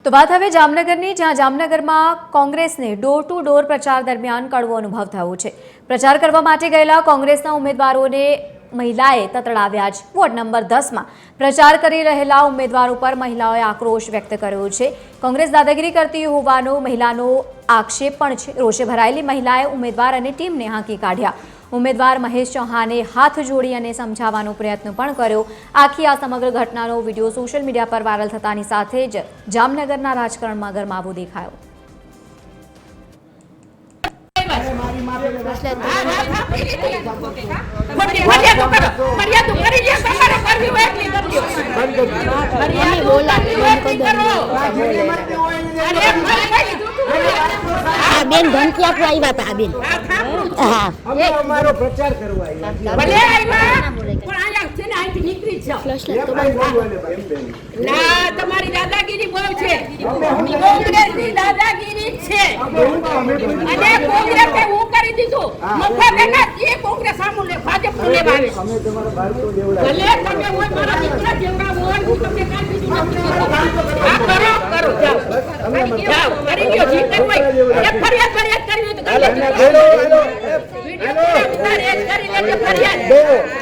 તો વાત હવે જામનગરની, જ્યાં જામનગરમાં કોંગ્રેસને ડોર ટુ ડોર પ્રચાર દરમિયાન કડવો અનુભવ થયો છે। પ્રચાર કરવા માટે ગયેલા કોંગ્રેસના ઉમેદવારોને મહિલાએ તતડાવ્યા છે। વોર્ડ નંબર 10માં પ્રચાર કરી રહેલા ઉમેદવારો પર મહિલાઓએ આક્રોશ વ્યક્ત કર્યો છે। કોંગ્રેસ દાદાગીરી કરતી હોવાનો મહિલાનો આક્ષેપ પણ છે। રોષે ભરાયેલી મહિલાએ ઉમેદવાર અને ટીમને હાંકી કાઢ્યા। ઉમેદવાર મહેશ ચૌહાણે હાથ જોડી અને સમજાવવાનો પ્રયત્ન પણ કર્યો। આખી આ સમગ્ર ઘટનાનો વિડીયો સોશિયલ મીડિયા પર વાયરલ થતાની સાથે જ જામનગરના રાજકારણમાં ગરમાવો દેખાયો। બેન ધમકી આપવા આવ્યા હતા બેન અમે અમારો પ્રચાર કરવા આવ્યા ભલે આવ્યા પણ આયા છે ને અહીંથી નીકળી જાવ ના તમારી દાદાગીરી બહુ છે કોંગ્રેસની દાદાગીરી છે અને કોંગ્રેસે હું કરી દીધું મફત એના એ કોંગ્રેસ સામુ લે ભાજપ નું લેવા આવે અમે તમારા ભારતો દેવડા ભલે તમે હોય મારા દીકરા જેવડા હોય હું તમને કાઈ બીજું નથી કરો જાઓ જાઓ કરી ગયો જી કરવાય એક ફરિયાદ કરવી તો કરી લે વિડિયો કરી લેજો ફરિયાદ